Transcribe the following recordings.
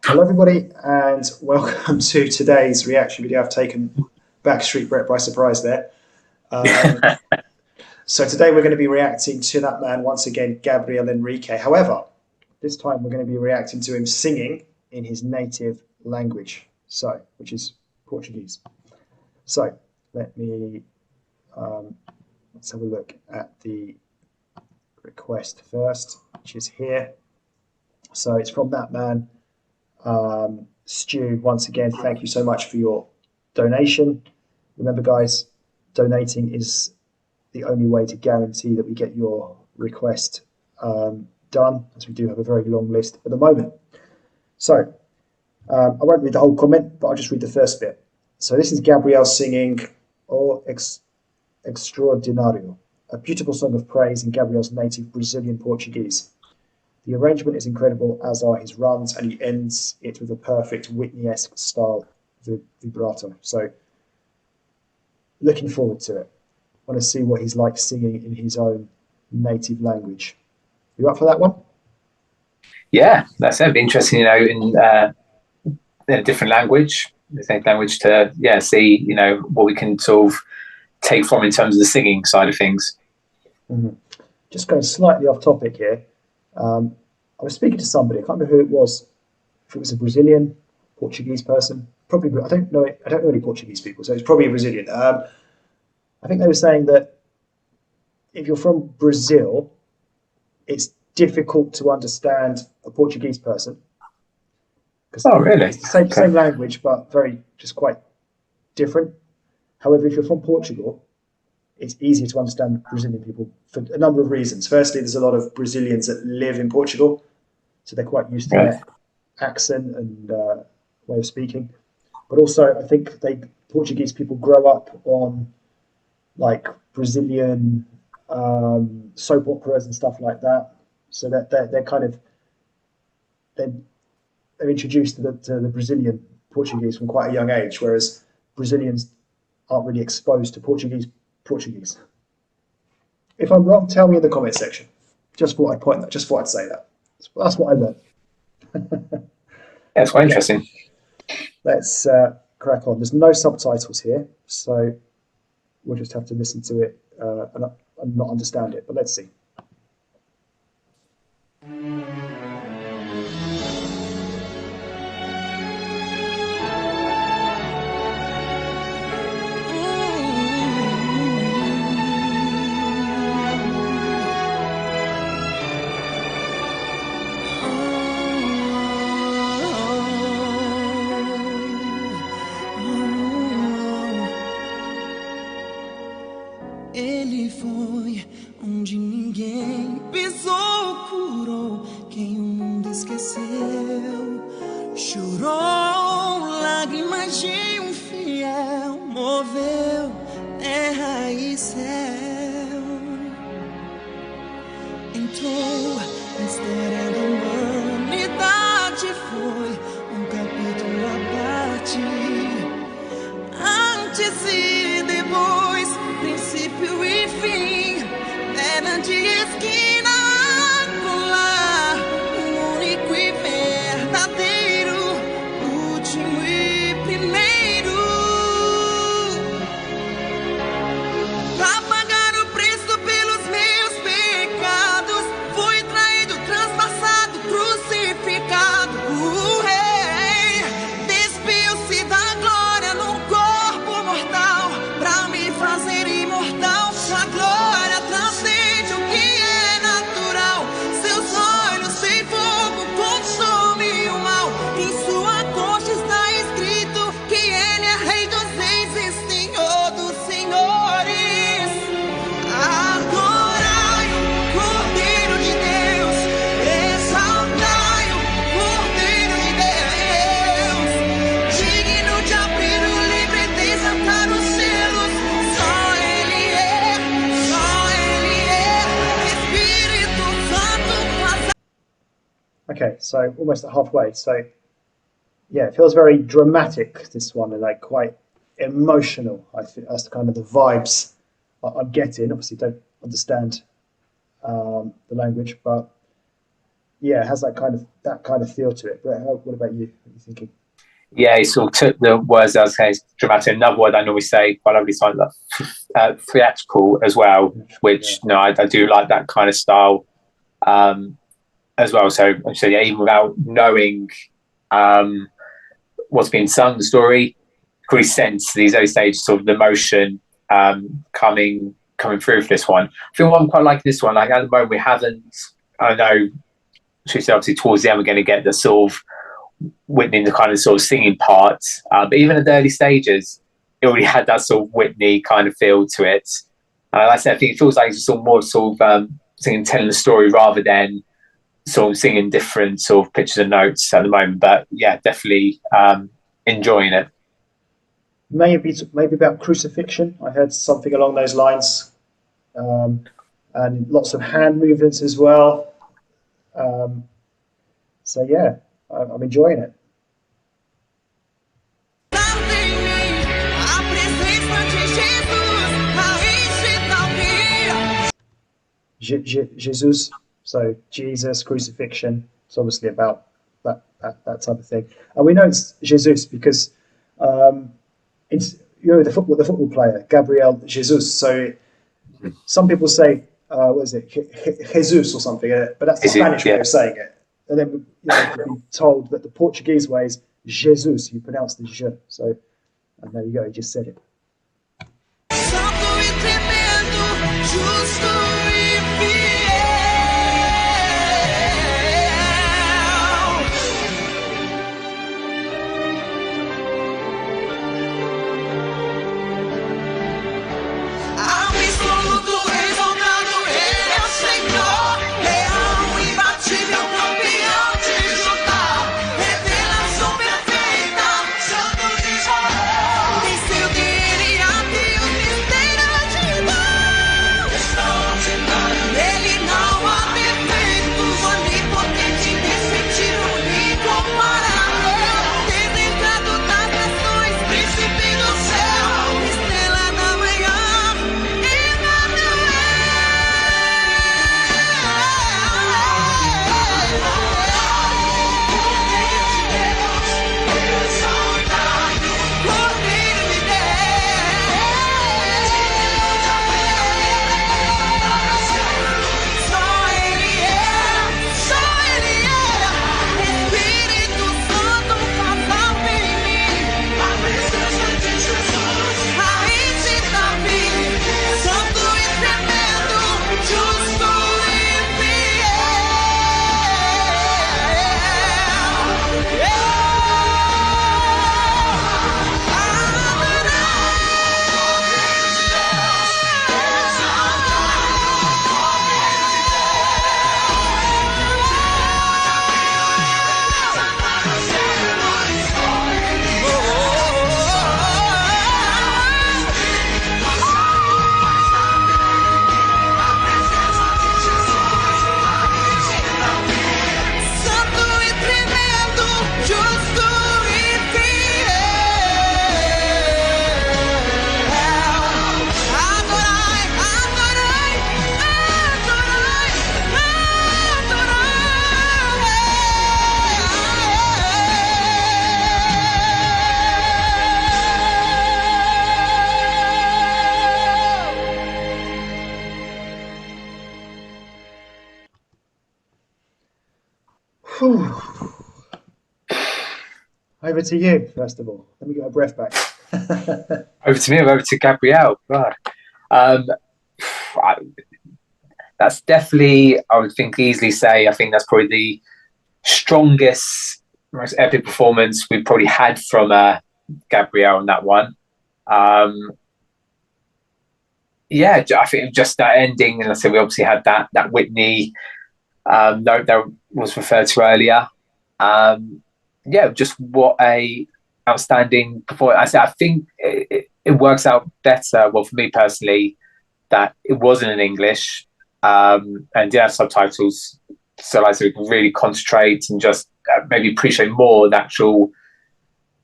Hello, everybody, and welcome to today's reaction video. I've taken Backstreet Brett by surprise there. Um, so today we're going to be reacting to that man once again, Gabriel Henrique. However, this time we're going to be reacting to him singing in his native language, which is Portuguese. So let me let's have a look at the request first, which is here. So it's from that man. Stu, once again, thank you so much for your donation. Remember, guys, donating is the only way to guarantee that we get your request done, as we do have a very long list at the moment. So I won't read the whole comment, but I'll just read the first bit. So this is Gabriel singing Extraordinário, a beautiful song of praise in Gabriel's native Brazilian Portuguese. The arrangement is incredible, as are his runs, and he ends it with a perfect Whitney-esque style vibrato. So, looking forward to it. I want to see what he's like singing in his own native language. You up for that one? Yeah, that's it'd be interesting, in a different language, the same language to see, what we can sort of take from in terms of the singing side of things. Mm-hmm. Just going slightly off topic here. I was speaking to somebody. I can't remember who it was. If it was a Brazilian, Portuguese person, probably. I don't know. I don't know any Portuguese people, so it's probably a Brazilian. I think they were saying that if you're from Brazil, it's difficult to understand a Portuguese person because Really? it's the same language, but just quite different. However, if you're from Portugal, it's easier to understand Brazilian people for a number of reasons. Firstly, there's a lot of Brazilians that live in Portugal, so they're quite used to their accent and way of speaking. But also, I think Portuguese people grow up on like Brazilian soap operas and stuff like that, so that they're kind of they're introduced to the Brazilian Portuguese from quite a young age, whereas Brazilians aren't really exposed to Portuguese. If I'm wrong, tell me in the comment section. Just thought I'd point that. Just thought I'd say that. That's what I learned. That's quite interesting. Let's crack on. There's no subtitles here, so we'll just have to listen to it and not understand it. But let's see. Ele foi onde ninguém pisou, curou quem o mundo esqueceu. Chorou lágrimas de um fiel, moveu terra e céu. Entrou na história da humanidade, foi um capítulo à parte. Antes e depois, princípio e fim, perna de esquina, colar, o único e verdadeiro, último e primeiro. Pra pagar o preço pelos meus pecados, fui traído, transpassado, crucificado. O rei despiu-se da glória num corpo mortal, pra me fazer imortal. Sua glória transcende o que é natural. Seus olhos têm fogo, consome o mal. Em sua coxa está escrito que ele é rei dos reis e senhor dos senhores. Adorai o Cordeiro de Deus, exaltai o Cordeiro de Deus, digno de abrir o livro e desatar os selos. Só Ele é, Espírito Santo faz. Okay, so almost at halfway. So yeah, it feels very dramatic, this one, and like quite emotional. I think that's kind of the vibes I'm getting. Obviously, don't understand the language, but yeah, it has that kind of feel to it. Brett, what about you? What are you thinking? Yeah, he sort of took the words I was saying, dramatic. Another word I normally say quite lovely times, theatrical as well, which Yeah. no, I do like that kind of style as well. So yeah, even without knowing um, what's being sung, the story, really sense these early stages, sort of the emotion coming through for this one. I feel I'm quite like this one. Like at the moment, we haven't. I know, obviously towards the end, we're going to get the sort of Whitney, the kind of sort of singing parts. But even at the early stages, it already had that sort of Whitney kind of feel to it. Like I said, I think it feels like it's sort of more sort of singing, telling the story rather than sort of singing different sort of pitches and notes at the moment. But yeah, definitely enjoying it. Maybe about crucifixion. I heard something along those lines, and lots of hand movements as well. Um, so yeah, I'm enjoying it. A presença de Jesus, raiz de Davi. Jesus, so Jesus, crucifixion. It's obviously about that type of thing, and we know it's Jesus because um, it's the football player Gabriel Jesus. So some people say what is it Jesus or something, but that's the Is it? Spanish way Yeah. of saying it. And then you can be told that the Portuguese way is Jesus. You pronounce the je. So and there you go. You just said it. Santo e tremendo, justo e fiel. Absoluto, exaltado, Ele é o Senhor. Leal, imbatível, campeão de Judá. Revelação perfeita, Santo de Israel. Venceu dele a Deus, mistério de Deus. Extraordinário, nele não há defeitos. Onipotente, indescritível, incomparável. Desejado das nações, príncipe do céu. Estrela da manhã. Whew. Over to you, first of all. Let me get my breath back. Over to me, over to Gabrielle. Right. That's definitely, I would think, easily say, I think that's probably the strongest, most epic performance we've probably had from Gabrielle on that one. Yeah, I think just that ending, and I said we obviously had that Whitney note that was referred to earlier. Yeah, just what a outstanding performance. I said I think it works out better. Well, for me personally, that it wasn't in English and did have subtitles, so like we can really concentrate and just maybe appreciate more the actual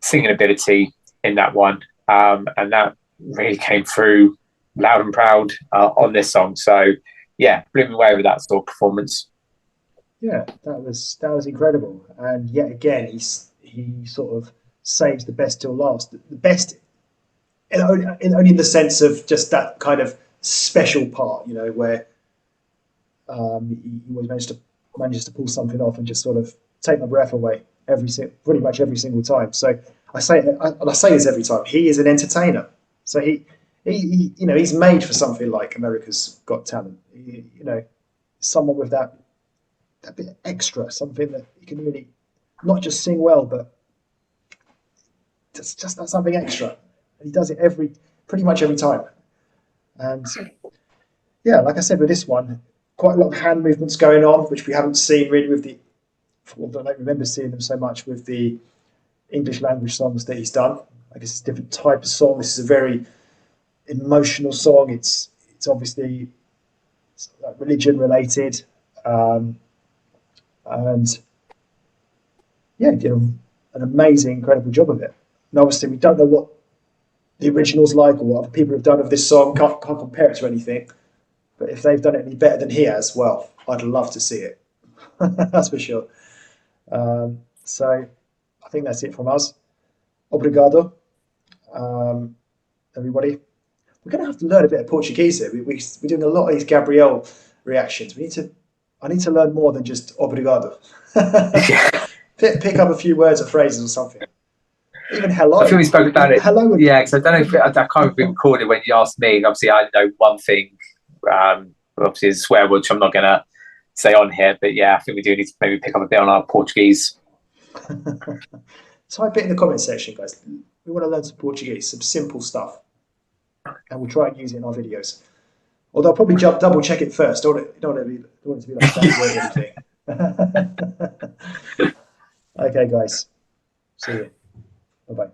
singing ability in that one, and that really came through loud and proud on this song. So yeah, blew me away with that sort of performance. Yeah, that was incredible. And yet again, he sort of saves the best till last. The best, only in the sense of just that kind of special part, you know, where he always manages to pull something off and just sort of take my breath away pretty much every single time. So I say this every time. He is an entertainer. So you know, he's made for something like America's Got Talent. You know, someone with that bit extra, something that he can really not just sing well, but just that something extra. And he does it pretty much every time. And yeah, like I said, with this one, quite a lot of hand movements going on, which we haven't seen really with the. I don't remember seeing them so much with the English language songs that he's done. I guess it's a different type of song. This is a very emotional song. It's obviously like religion related, and yeah, he did an amazing, incredible job of it. And obviously, we don't know what the original's like or what other people have done of this song. Can't compare it to anything. But if they've done it any better than he has, well, I'd love to see it. That's for sure. So I think that's it from us. Obrigado, everybody. We're going to have to learn a bit of Portuguese here. We're doing a lot of these Gabriel reactions. I need to learn more than just obrigado. Pick up a few words or phrases or something. Even hello. I feel we spoke about it. Hello. Yeah, because I don't know if I can't have been recorded when you asked me. Obviously, I know one thing. Obviously, is a swear word, which I'm not going to say on here. But yeah, I think we do need to maybe pick up a bit on our Portuguese. Type it in the comment section, guys. We want to learn some Portuguese, some simple stuff, and we'll try and use it in our videos. Although I'll probably double check it first. Don't want it to be like that or anything. Okay, guys. See you. Bye bye.